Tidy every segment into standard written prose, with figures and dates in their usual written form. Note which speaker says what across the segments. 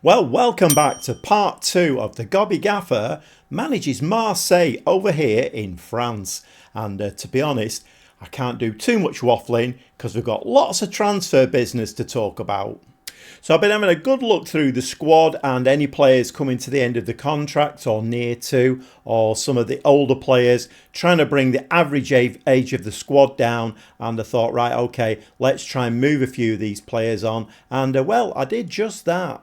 Speaker 1: Well, welcome back to part 2 of the Gobby Gaffer manages Marseille over here in France. And to be honest, I can't do too much waffling because we've got lots of transfer business to talk about. So I've been having a good look through the squad and any players coming to the end of the contract or near to, or some of the older players, trying to bring the average age of the squad down. And I thought, right, okay, let's try and move a few of these players on. And well, I did just that.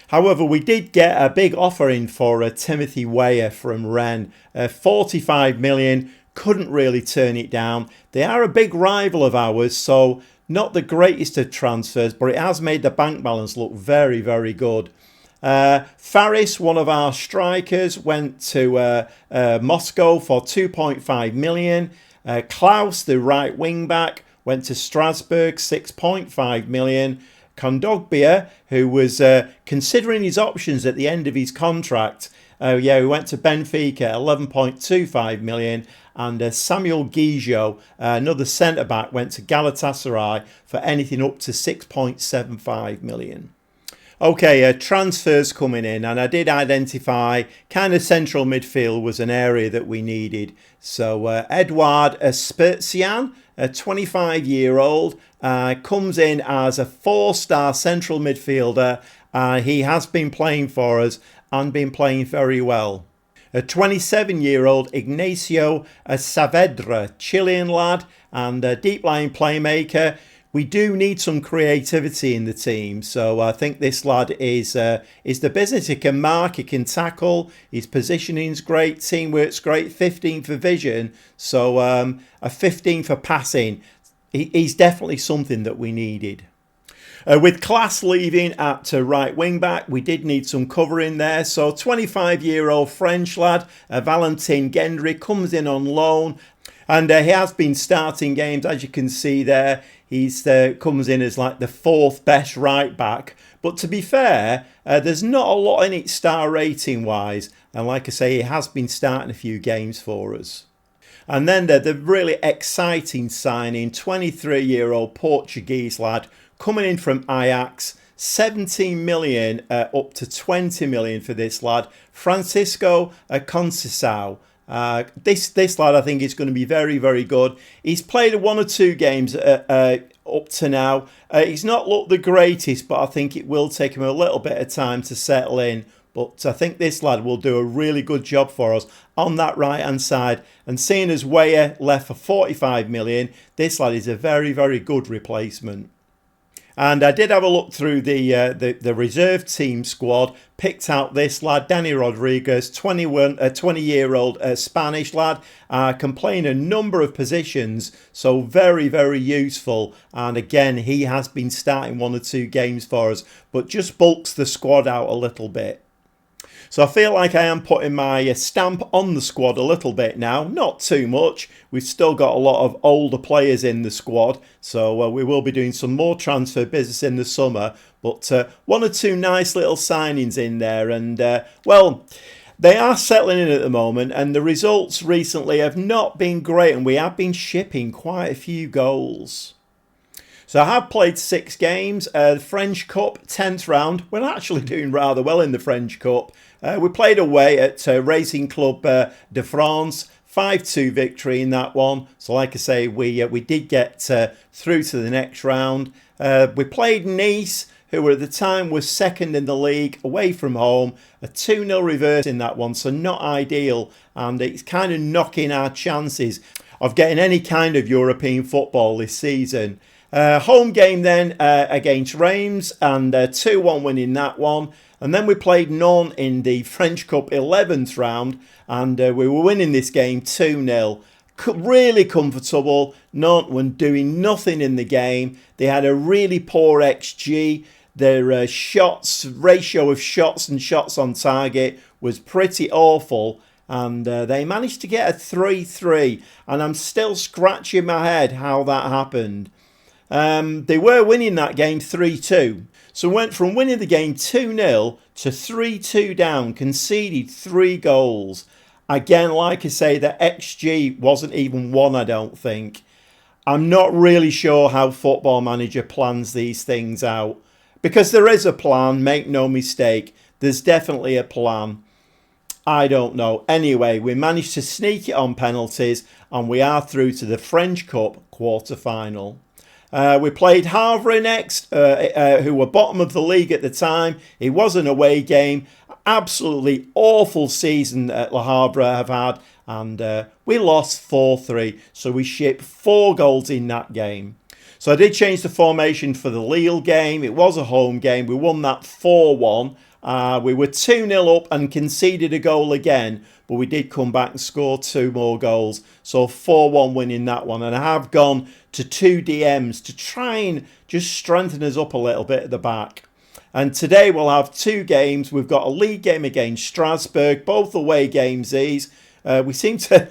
Speaker 1: However, we did get a big offer in for Timothy Weah from Rennes. 45 million, couldn't really turn it down. They are a big rival of ours, so not the greatest of transfers, but it has made the bank balance look very, very good. Faris, one of our strikers, went to Moscow for 2.5 million. Klaus, the right wing back, went to Strasbourg, 6.5 million. Kondogbia, who was considering his options at the end of his contract, he went to Benfica, 11.25 million. And Samuel Guijo, another centre-back, went to Galatasaray for anything up to 6.75 million. Okay, transfers coming in, and I did identify kind of central midfield was an area that we needed. So Edouard Spirtsian, a 25-year-old, comes in as a 4-star central midfielder. He has been playing for us and been playing very well. A 27-year-old Ignacio Saavedra, Chilean lad and a deep-line playmaker. We do need some creativity in the team, so I think this lad is the business. He can mark, he can tackle, his positioning's great, teamwork's great, 15 for vision, so a 15 for passing. He's definitely something that we needed. With Class leaving at right wing back, we did need some cover in there. So 25-year-old French lad, Valentin Gendry, comes in on loan. And he has been starting games, as you can see there. He's comes in as like the 4th best right back. But to be fair, there's not a lot in it star rating wise. And like I say, he has been starting a few games for us. And then the really exciting signing, 23-year-old Portuguese lad, coming in from Ajax, 17 million up to 20 million for this lad, Francisco Conceição. This lad I think is going to be very, very good. He's played 1 or 2 games up to now. He's not looked the greatest, but I think it will take him a little bit of time to settle in. But I think this lad will do a really good job for us on that right-hand side. And seeing as Weah left for 45 million, this lad is a very, very good replacement. And I did have a look through the reserve team squad, picked out this lad, Danny Rodriguez, 20-year-old Spanish lad, can play in a number of positions, so very, very useful. And again, he has been starting 1 or 2 games for us, but just bulks the squad out a little bit. So I feel like I am putting my stamp on the squad a little bit now. Not too much. We've still got a lot of older players in the squad. So we will be doing some more transfer business in the summer. But 1 or 2 nice little signings in there. And, well, they are settling in at the moment. And the results recently have not been great. And we have been shipping quite a few goals. So I have played 6 games. The French Cup, 10th round. We're actually doing rather well in the French Cup. We played away at Racing Club de France. 5-2 victory in that one. So like I say, we did get through to the next round. We played Nice, who at the time was 2nd in the league, away from home. A 2-0 reverse in that one, so not ideal. And it's kind of knocking our chances of getting any kind of European football this season. Home game then against Reims, and 2-1 win in that one. And then we played Nantes in the French Cup 11th round, and we were winning this game 2-0. Really comfortable. Nantes were doing nothing in the game. They had a really poor XG. Their ratio of shots and shots on target was pretty awful. And they managed to get a 3-3. And I'm still scratching my head how that happened. They were winning that game 3-2. So went from winning the game 2-0 to 3-2 down, conceded 3 goals. Again, like I say, the XG wasn't even 1, I don't think. I'm not really sure how Football Manager plans these things out. Because there is a plan, make no mistake. There's definitely a plan. I don't know. Anyway, we managed to sneak it on penalties and we are through to the French Cup quarter-final. We played Havre next, who were bottom of the league at the time. It was an away game. Absolutely awful season that Le Havre have had. And we lost 4-3. So we shipped 4 goals in that game. So I did change the formation for the Lille game. It was a home game. We won that 4-1. We were 2-0 up and conceded a goal again, but we did come back and score 2 more goals. So 4-1 winning that one. And I have gone to 2 DMs to try and just strengthen us up a little bit at the back. And today we'll have 2 games. We've got a league game against Strasbourg, both away games these. We seem to,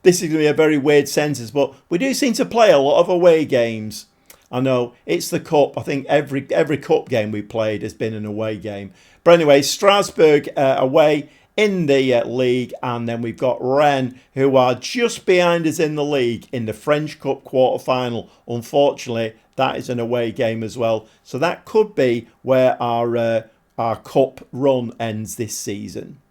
Speaker 1: this is going to be a very weird sentence, but we do seem to play a lot of away games. I know, it's the cup. I think every cup game we played has been an away game. But anyway, Strasbourg away in the league. And then we've got Rennes, who are just behind us in the league in the French Cup quarter-final. Unfortunately, that is an away game as well. So that could be where our cup run ends this season.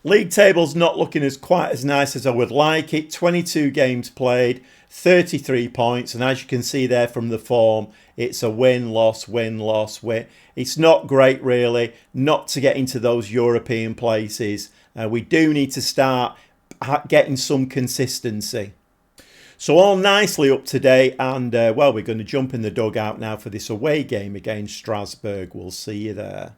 Speaker 1: League table's not looking quite as nice as I would like it. 22 games played, 33 points. And as you can see there from the form, it's a win, loss, win, loss, win. It's not great, really, not to get into those European places. We do need to start getting some consistency. So all nicely up to date. And, well, we're going to jump in the dugout now for this away game against Strasbourg. We'll see you there.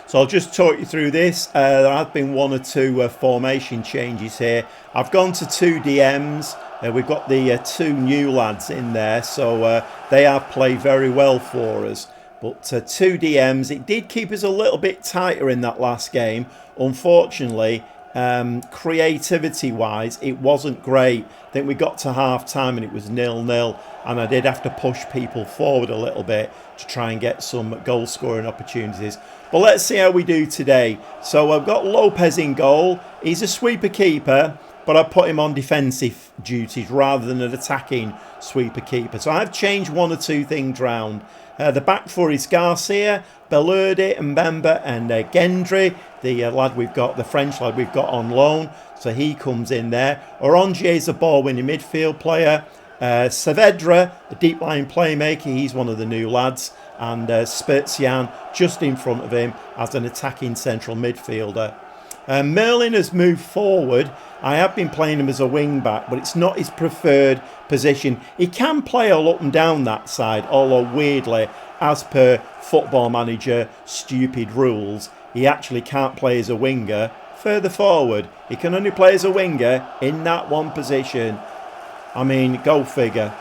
Speaker 1: So I'll just talk you through this. There have been 1 or 2 formation changes here. I've gone to 2 DMs. We've got the 2 new lads in there, so they have played very well for us. But 2 DMs, it did keep us a little bit tighter in that last game. Unfortunately, creativity-wise, it wasn't great. I think we got to half-time and it was 0-0, and I did have to push people forward a little bit to try and get some goal-scoring opportunities. But let's see how we do today. So I've got Lopez in goal. He's a sweeper keeper, but I put him on defensive duties rather than an attacking sweeper keeper. So I've changed 1 or 2 things round. The back 4 is Garcia, Belerde, Mbemba and Gendry, the lad we've got, the French lad we've got on loan. So he comes in there. Orangier is a ball-winning midfield player. Saavedra, a deep-line playmaker, he's one of the new lads. And Spezia just in front of him as an attacking central midfielder. Merlin has moved forward. I have been playing him as a wing back, but it's not his preferred position. He can play all up and down that side, although weirdly, as per Football Manager stupid rules, he actually can't play as a winger further forward. He can only play as a winger in that one position. I mean, go figure.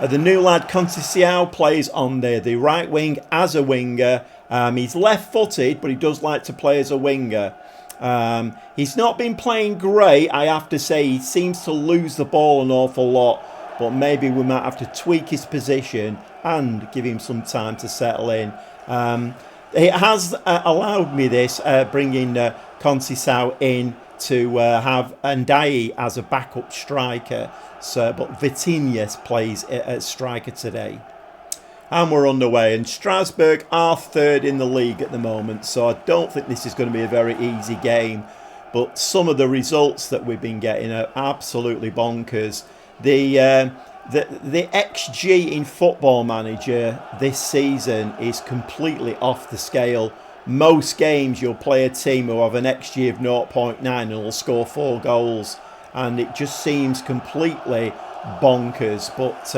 Speaker 1: The new lad Conceição plays on the right wing as a winger. He's left-footed, but he does like to play as a winger. He's not been playing great, I have to say. He seems to lose the ball an awful lot, but maybe we might have to tweak his position and give him some time to settle in. It has allowed me this, bringing Conceição in to have Ndiaye as a backup striker. So, but Vitinhas plays at striker today. And we're underway. And Strasbourg are 3rd in the league at the moment. So I don't think this is going to be a very easy game. But some of the results that we've been getting are absolutely bonkers. The XG in Football Manager this season is completely off the scale. Most games you'll play a team who have an XG of 0.9 and will score 4 goals. And it just seems completely bonkers. But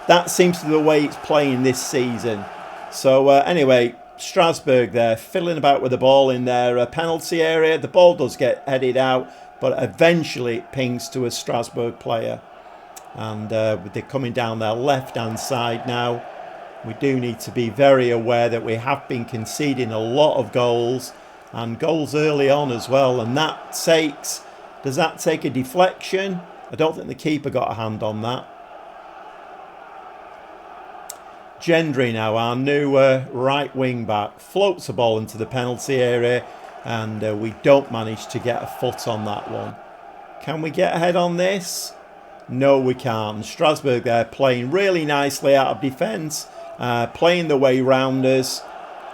Speaker 1: that seems to be the way it's playing this season. So anyway, Strasbourg there, fiddling about with the ball in their penalty area. The ball does get headed out, but eventually it pings to a Strasbourg player. And they're coming down their left-hand side now. We do need to be very aware that we have been conceding a lot of goals. And goals early on as well. And that takes... Does that take a deflection? I don't think the keeper got a hand on that. Gendry now, our new right wing back, floats the ball into the penalty area, and we don't manage to get a foot on that one. Can we get ahead on this? No, we can't. Strasbourg there playing really nicely out of defence, playing the way round us.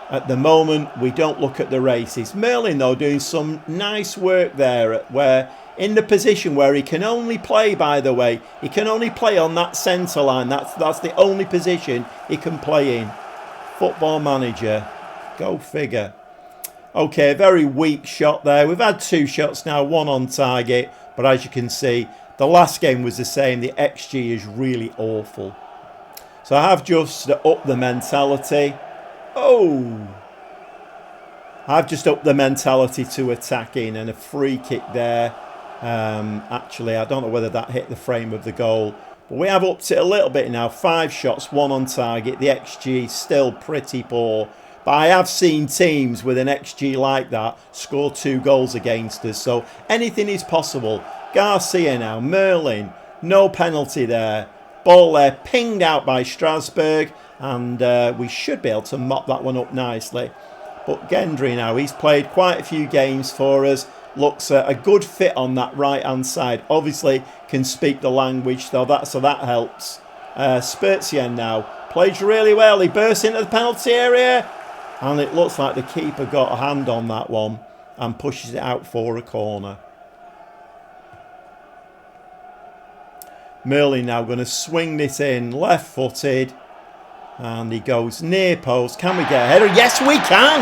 Speaker 1: At the moment, we don't look at the races. Merlin, though, doing some nice work there, where in the position where he can only play, by the way, he can only play on that centre line. That's the only position he can play in. Football Manager. Go figure. Okay, very weak shot there. We've had 2 shots now, 1 on target. But as you can see, the last game was the same. The XG is really awful. So I have just upped the mentality. Oh! I've just upped the mentality to attacking, and a free kick there. Actually, I don't know whether that hit the frame of the goal. But we have upped it a little bit now. 5 shots, 1 on target. The XG still pretty poor. But I have seen teams with an XG like that score 2 goals against us. So anything is possible. Garcia now, Merlin. No penalty there. Ball there pinged out by Strasbourg. And we should be able to mop that one up nicely. But Gendry now, he's played quite a few games for us. Looks a good fit on that right-hand side. Obviously can speak the language, so that helps. Spurtien now plays really well. He bursts into the penalty area. And it looks like the keeper got a hand on that one and pushes it out for a corner. Merlin now going to swing this in, left-footed. And he goes near post. Can we get a header? Yes, we can!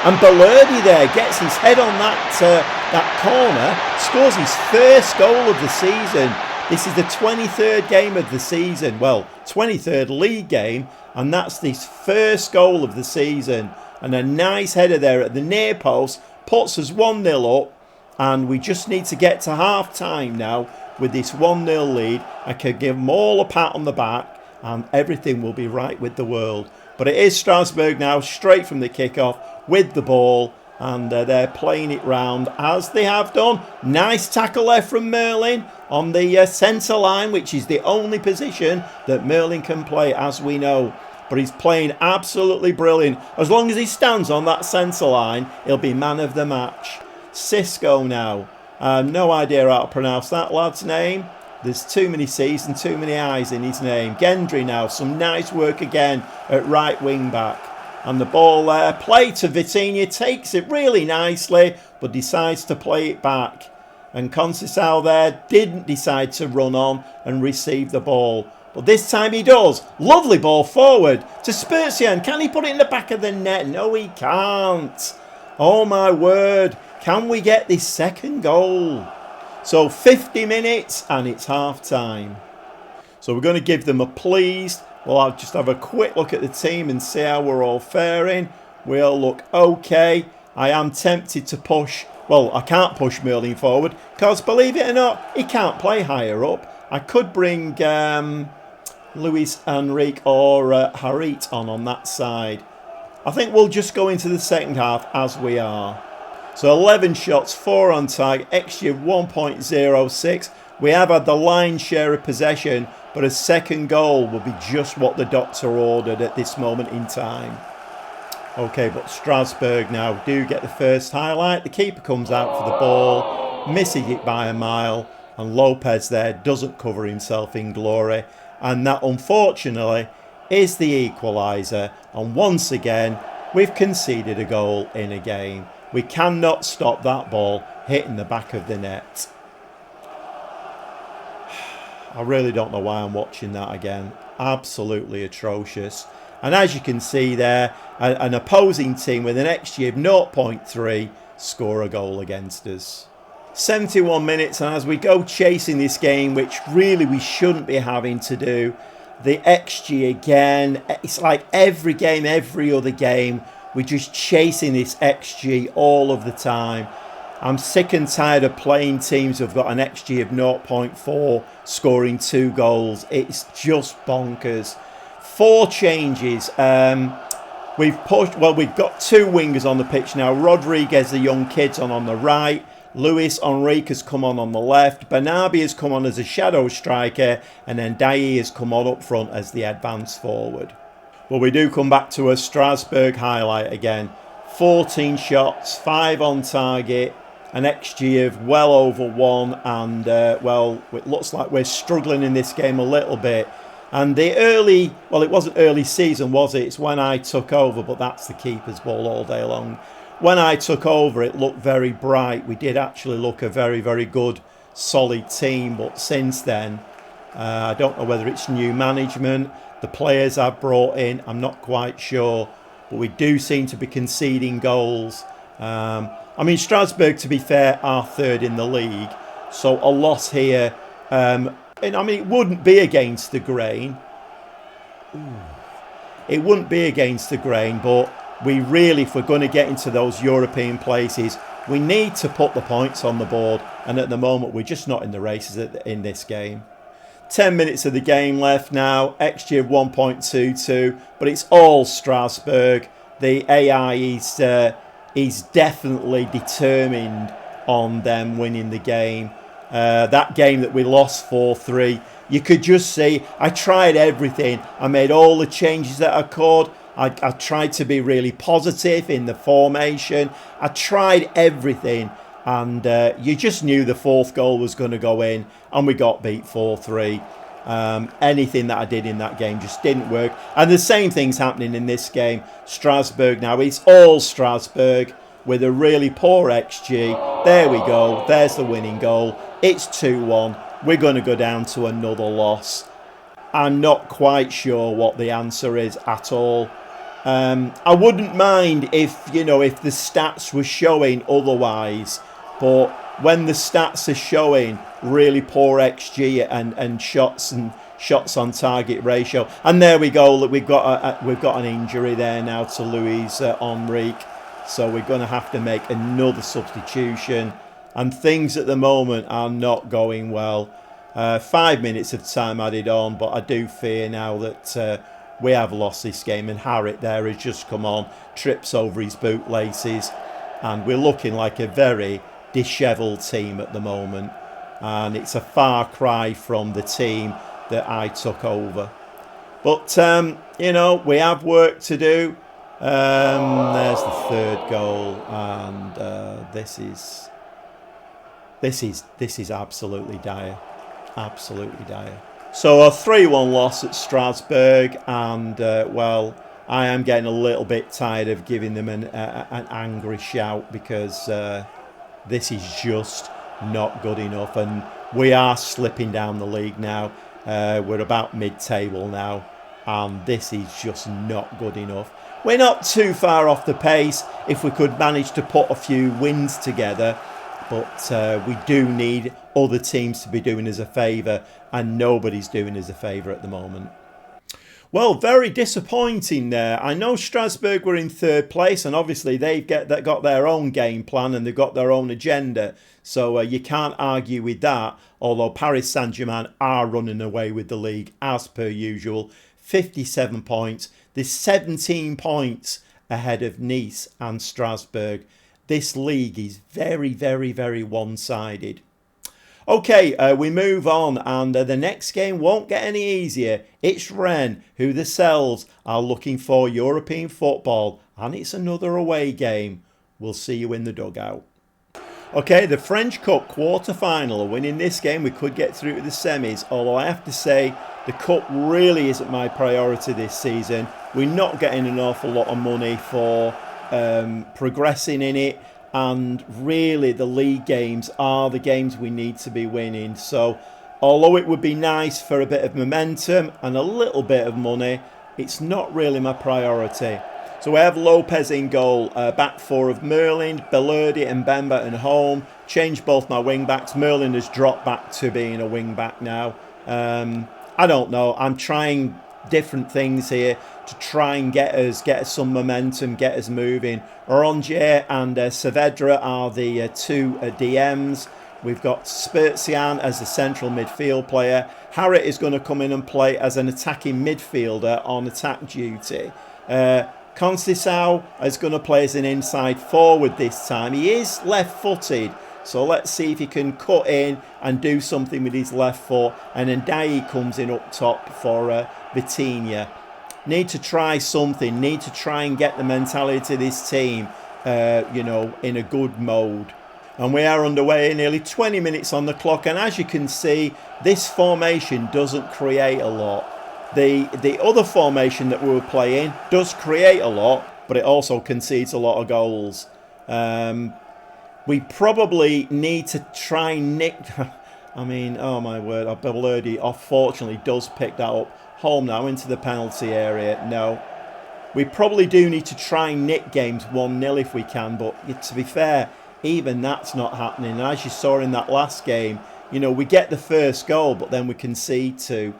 Speaker 1: And Balerdi there gets his head on that corner. Scores his first goal of the season. This is the 23rd game of the season. Well, 23rd league game. And that's his first goal of the season. And a nice header there at the near post. Puts us 1-0 up. And we just need to get to half-time now with this 1-0 lead. I could give them all a pat on the back. And everything will be right with the world. But it is Strasbourg now, straight from the kickoff with the ball. And they're playing it round as they have done. Nice tackle there from Merlin on the centre line, which is the only position that Merlin can play, as we know. But he's playing absolutely brilliant. As long as he stands on that centre line, he'll be man of the match. Cisco now. No idea how to pronounce that lad's name. There's too many C's and too many I's in his name. Gendry now, some nice work again at right wing back. And the ball there, play to Vitinha, takes it really nicely, but decides to play it back. And Conceição there didn't decide to run on and receive the ball. But this time he does. Lovely ball forward to Spurtien. Can he put it in the back of the net? No, he can't. Oh my word. Can we get this second goal? So 50 minutes and it's half time. So we're going to give them a pleased. Well, I'll just have a quick look at the team and see how we're all faring. We all look okay. I am tempted to push. Well, I can't push Merlin forward because, believe it or not, he can't play higher up. I could bring Luis Enrique or Harit on that side. I think we'll just go into the second half as we are. So 11 shots, 4 on target, XG of 1.06. We have had the lion's share of possession, but a second goal will be just what the doctor ordered at this moment in time. Okay, but Strasbourg now do get the first highlight. The keeper comes out for the ball, misses it by a mile, and Lopez there doesn't cover himself in glory. And that, unfortunately, is the equaliser. And once again, we've conceded a goal in a game. We cannot stop that ball hitting the back of the net. I really don't know why I'm watching that again. Absolutely atrocious. And as you can see there, an opposing team with an XG of 0.3 score a goal against us. 71 minutes, and as we go chasing this game, which really we shouldn't be having to do, the XG again, it's like every game, every other game, we're just chasing this XG all of the time. I'm sick and tired of playing teams who've got an XG of 0.4, scoring 2 goals. It's just bonkers. 4 changes. We've got 2 wingers on the pitch now. Rodriguez, the young kid's on the right. Luis Enrique has come on the left. Bernabé has come on as a shadow striker. And then Dai has come on up front as the advance forward. Well, we do come back to a Strasbourg highlight again. 14 shots, 5 on target, an XG of well over 1. And, well, it looks like we're struggling in this game a little bit. And the early, well, it wasn't early season, was it? It's when I took over, but that's the keeper's ball all day long. When I took over, it looked very bright. We did actually look a very, very good, solid team. But since then, I don't know whether it's new management, the players I've brought in, I'm not quite sure. But we do seem to be conceding goals. I mean, Strasbourg, to be fair, are third in the league. So a loss here. And I mean, it wouldn't be against the grain. It wouldn't be against the grain, but we really, if we're going to get into those European places, we need to put the points on the board. And at the moment, we're just not in the races in this game. 10 minutes of the game left now. XG of 1.22, but it's all Strasbourg. The AI is definitely determined on them winning the game. That game that we lost 4-3, you could just see I tried everything. I made all the changes that I could. I tried to be really positive in the formation. I tried everything, and you just knew the fourth goal was going to go in, and we got beat 4-3. Anything that I did in that game just didn't work, and the same thing's happening in this game. Strasbourg now, it's all Strasbourg with a really poor XG. There we go, there's the winning goal. It's 2-1. We're going to go down to another loss. I'm not quite sure what the answer is at all. I wouldn't mind if the stats were showing otherwise, but when the stats are showing really poor XG and shots on target ratio, and there we go, we've got an injury there now to Louis Enrique, so we're going to have to make another substitution, and things at the moment are not going well. 5 minutes of time added on, but I do fear now that we have lost this game, and Harrit there has just come on, trips over his bootlaces, and we're looking like a very dishevelled team at the moment, and it's a far cry from the team that I took over. But we have work to do. There's the third goal, and this is absolutely dire. Absolutely dire. So a 3-1 loss at Strasbourg, and I am getting a little bit tired of giving them an angry shout, because this is just not good enough, and we are slipping down the league now. We're about mid-table now, and this is just not good enough. We're not too far off the pace if we could manage to put a few wins together, but we do need other teams to be doing us a favour, and nobody's doing us a favour at the moment. Well, very disappointing there. I know Strasbourg were in third place, and obviously they've got their own game plan and they've got their own agenda, so you can't argue with that, although Paris Saint-Germain are running away with the league as per usual. 57 points. There's 17 points ahead of Nice and Strasbourg. This league is very, very, very one-sided. Okay, we move on, and the next game won't get any easier. It's Rennes, who themselves are looking for European football, and it's another away game. We'll see you in the dugout. Okay, the French Cup quarter-final. Winning this game, we could get through to the semis, although I have to say the Cup really isn't my priority this season. We're not getting an awful lot of money for progressing in it, and really the league games are the games we need to be winning. So although it would be nice for a bit of momentum and a little bit of money, it's not really my priority. So we have Lopez in goal, back four of Merlin, Bellerdi and Bemba and Holm. Changed both my wing backs. Merlin has dropped back to being a wing back now. I don't know, I'm trying different things here to try and get us some momentum, get us moving. Orangier and Saavedra are the two DMs. We've got Spurzian as the central midfield player. Harrit is going to come in and play as an attacking midfielder on attack duty. Conceição is going to play as an inside forward this time. He is left-footed, so let's see if he can cut in and do something with his left foot. And then Ndai comes in up top for Vitinha. Need to try something. Need to try and get the mentality of this team, in a good mode. And we are underway, nearly 20 minutes on the clock. And as you can see, this formation doesn't create a lot. The other formation that we were playing does create a lot, but it also concedes a lot of goals. We probably need to try and nick... I mean, oh my word, Belardi unfortunately does pick that up. Home now into the penalty area. No. We probably do need to try and nick games 1-0 if we can, but to be fair, even that's not happening. And as you saw in that last game, you know, we get the first goal, but then we concede two.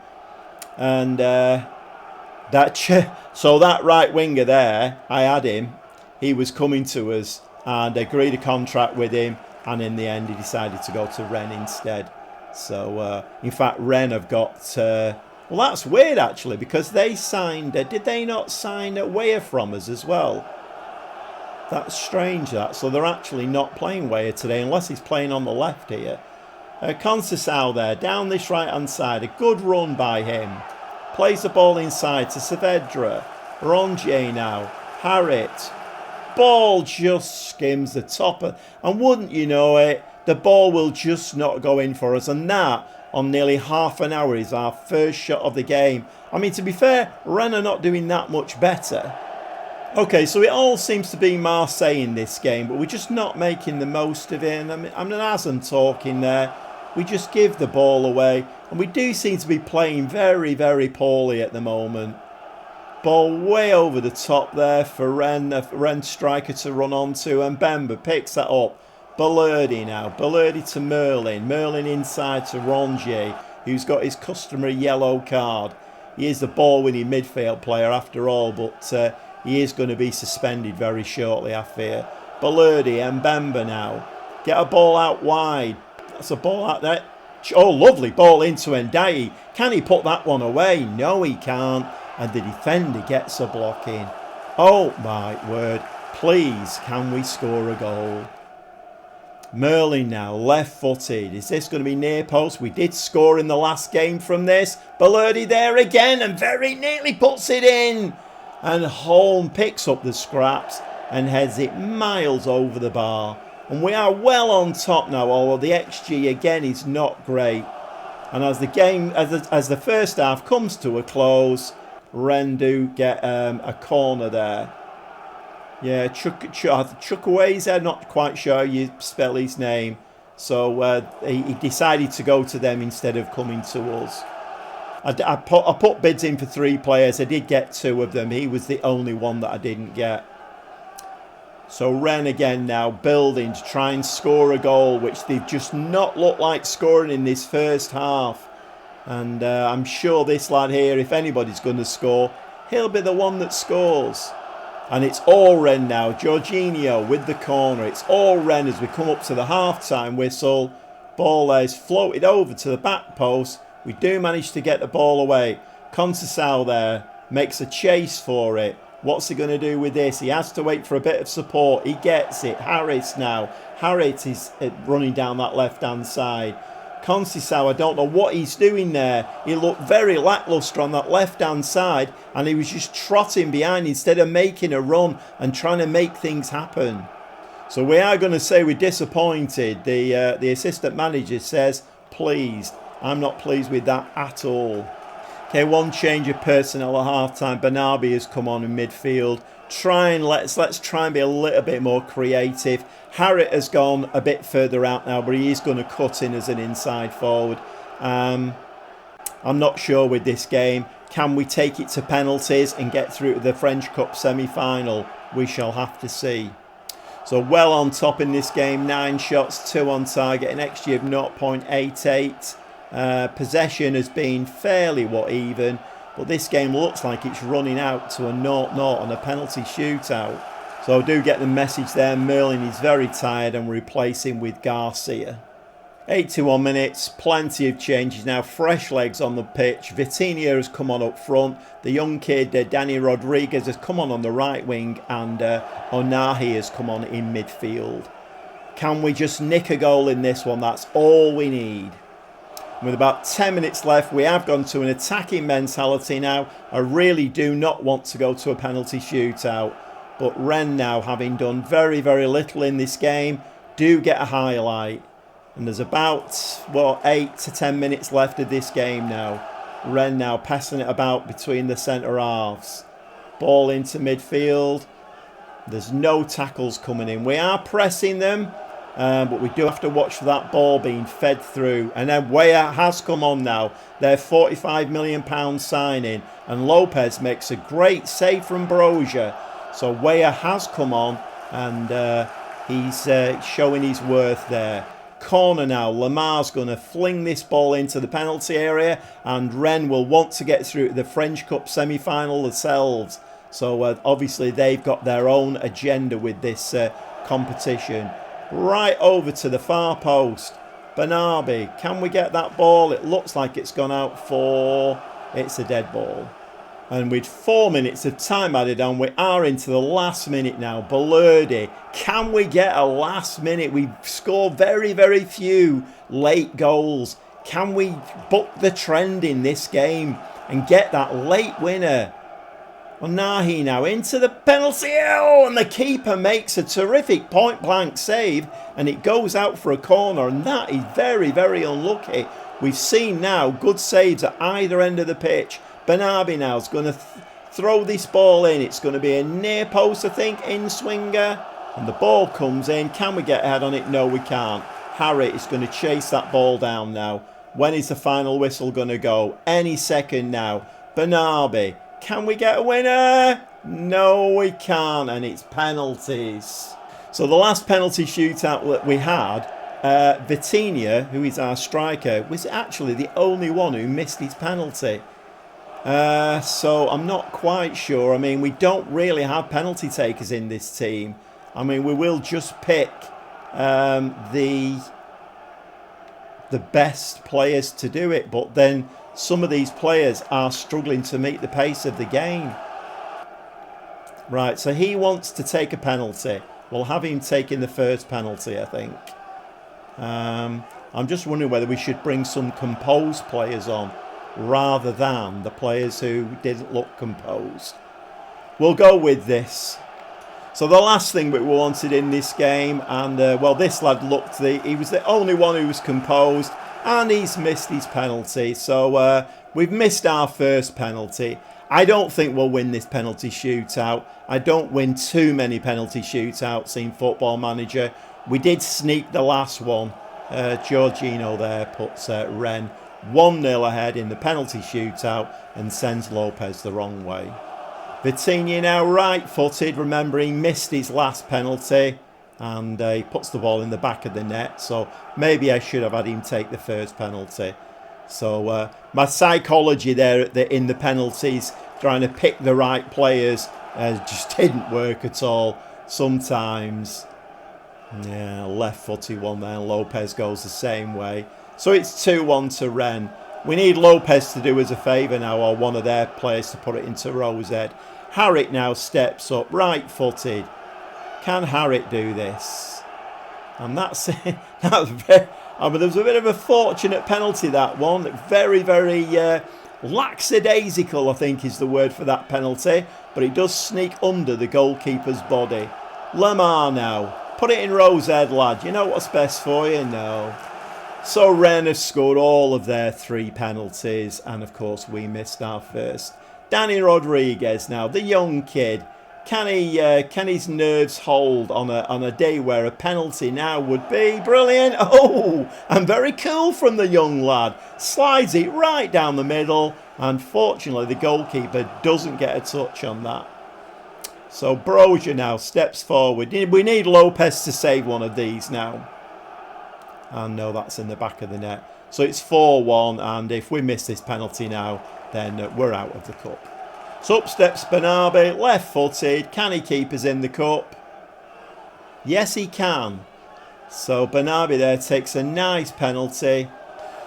Speaker 1: And so that right winger there, I had him. He was coming to us and agreed a contract with him. And in the end, he decided to go to Rennes instead. So, in fact, Rennes have got... well, that's weird, actually, because they signed... did they not sign Weah from us as well? That's strange, that. So they're actually not playing Weah today, unless he's playing on the left here. Conceição there, down this right-hand side. A good run by him. Plays the ball inside to Saavedra. Rongier now. Harrit. Ball just skims the top. And wouldn't you know it, the ball will just not go in for us. And that, on nearly half an hour, is our first shot of the game. I mean, to be fair, Rennes are not doing that much better. Okay, so it all seems to be Marseille in this game, but we're just not making the most of it. And I'm as I'm talking there, we just give the ball away. And we do seem to be playing very, very poorly at the moment. Ball way over the top there for Rennes striker to run onto. And Bemba picks that up. Belardi now. Belardi to Merlin. Merlin inside to Rongier, who's got his customary yellow card. He is the ball-winning midfield player after all, but he is going to be suspended very shortly, I fear. Belardi and Bemba now. Get a ball out wide. That's a ball out there. Oh, lovely ball into Ndiaye. Can he put that one away? No, he can't. And the defender gets a block in. Oh, my word. Please, can we score a goal? Merlin now, left-footed. Is this going to be near post? We did score in the last game from this. Belardi there again and very neatly puts it in. And Holm picks up the scraps and heads it miles over the bar. And we are well on top now, although the XG again is not great. And as the game, as the first half comes to a close, Rennes do get a corner there. Yeah, Chukwueze, I'm not quite sure how you spell his name. So he decided to go to them instead of coming to us. I put bids in for 3 players. I did get 2 of them. He was the only one that I didn't get. So Rennes again now building to try and score a goal, which they've just not looked like scoring in this first half. And I'm sure this lad here, if anybody's going to score, he'll be the one that scores. And it's all Rennes now. Jorginho with the corner. It's all Rennes as we come up to the half-time whistle. Ball is floated over to the back post. We do manage to get the ball away. Conceição there makes a chase for it. What's he going to do with this? He has to wait for a bit of support. He gets it. Harris now. Harris is running down that left-hand side. Conceição, I don't know what he's doing there. He looked very lacklustre on that left-hand side and he was just trotting behind instead of making a run and trying to make things happen. So we are going to say we're disappointed. The assistant manager says, pleased. I'm not pleased with that at all. Okay, one change of personnel at half-time. Bernabé has come on in midfield. Let's try and be a little bit more creative. Harrit has gone a bit further out now, but he is going to cut in as an inside forward. I'm not sure with this game. Can we take it to penalties and get through to the French Cup semi-final? We shall have to see. So well on top in this game. 9 shots, 2 on target, an XG of 0.88. Possession has been fairly even, but this game looks like it's running out to a 0-0 on a penalty shootout. So I do get the message there. Merlin is very tired and we replace him with Garcia. 81 minutes, plenty of changes now, fresh legs on the pitch. Vitinha has come on up front. The young kid, Danny Rodriguez, has come on the right wing, and Onahi has come on in midfield. Can we just nick a goal in this one? That's all we need. With about 10 minutes left, we have gone to an attacking mentality now. I really do not want to go to a penalty shootout. But Rennes now, having done very, very little in this game, do get a highlight. And there's about, 8 to 10 minutes left of this game now. Ren now passing it about between the centre halves. Ball into midfield. There's no tackles coming in. We are pressing them, but we do have to watch for that ball being fed through. And then Weah has come on now. Their £45 million signing. And Lopez makes a great save from Brozier. So Weah has come on, and he's showing his worth there. Corner now. Lamar's going to fling this ball into the penalty area, and Rennes will want to get through to the French Cup semi-final themselves. So obviously they've got their own agenda with this competition. Right over to the far post. Bernabé, can we get that ball? It looks like it's gone out for... It's a dead ball. And with 4 minutes of time added on, we are into the last minute now. Balurdi, can we get a last minute? We score very, very few late goals. Can we buck the trend in this game and get that late winner? Onahi now into the penalty. Oh, and the keeper makes a terrific point-blank save, and it goes out for a corner, and that is very, very unlucky. We've seen now good saves at either end of the pitch. Bernabé now is going to throw this ball in. It's going to be a near post, I think, in swinger. And the ball comes in. Can we get ahead on it? No, we can't. Harry is going to chase that ball down now. When is the final whistle going to go? Any second now. Bernabé, can we get a winner? No, we can't. And it's penalties. So the last penalty shootout that we had, Vitinha, who is our striker, was actually the only one who missed his penalty. So I'm not quite sure. I mean, we don't really have penalty takers in this team. I mean, we will just pick the best players to do it, but then some of these players are struggling to meet the pace of the game. Right, so he wants to take a penalty. We'll have him taking the first penalty, I think. I'm just wondering whether we should bring some composed players on rather than the players who didn't look composed. We'll go with this. So the last thing we wanted in this game, and well, this lad looked, he was the only one who was composed, and he's missed his penalty. So we've missed our first penalty. I don't think we'll win this penalty shootout. I don't win too many penalty shootouts in Football Manager. We did sneak the last one. Jorginho there puts Rennes 1-0 ahead in the penalty shootout and sends Lopez the wrong way. Vitinha now right-footed. Remember, he missed his last penalty, and he puts the ball in the back of the net. So maybe I should have had him take the first penalty. So my psychology there in the penalties, trying to pick the right players, just didn't work at all. Sometimes, yeah, left-footed one there. Lopez goes the same way. So it's 2-1 to Rennes. We need Lopez to do us a favour now, or one of their players to put it into Rose Ed. Harrick now steps up, right-footed. Can Harrick do this? And that's it. That's very, I mean, there was a bit of a fortunate penalty, that one. Very, very lackadaisical, I think is the word for that penalty. But it does sneak under the goalkeeper's body. Lamar now. Put it in Rose Ed, lad. You know what's best for you? No. So Rennes have scored all of their 3 penalties, and of course we missed our first. Danny Rodriguez now, the young kid. Can his nerves hold on a day where a penalty now would be brilliant? Oh, and very cool from the young lad. Slides it right down the middle. Unfortunately, the goalkeeper doesn't get a touch on that. So Brozier now steps forward. We need Lopez to save one of these now. And no, that's in the back of the net. So it's 4-1, and if we miss this penalty now, then we're out of the cup. So up steps Bernabé, left-footed. Can he keep us in the cup? Yes, he can. So Bernabé there takes a nice penalty.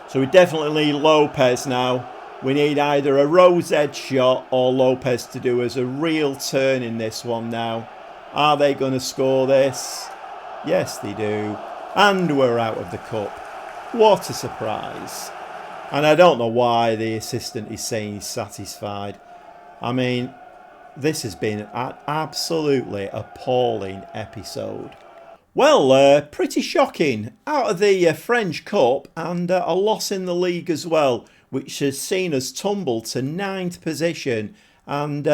Speaker 1: So we definitely need Lopez now. We need either a Rose Ed shot or Lopez to do us a real turn in this one now. Are they going to score this? Yes, they do. And we're out of the cup. What a surprise. And I don't know why the assistant is saying he's satisfied. I mean, this has been an absolutely appalling episode. Well, pretty shocking. out of the French Cup and a loss in the league as well, which has seen us tumble to 9th position. And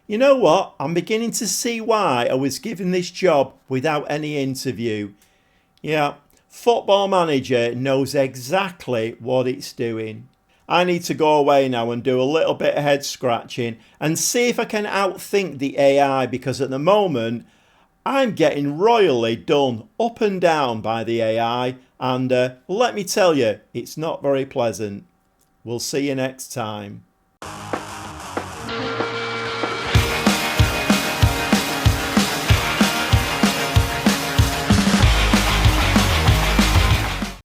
Speaker 1: you know what? I'm beginning to see why I was given this job without any interview. Yeah, Football Manager knows exactly what it's doing. I need to go away now and do a little bit of head scratching and see if I can outthink the AI, because at the moment I'm getting royally done up and down by the AI, and let me tell you, it's not very pleasant. We'll see you next time.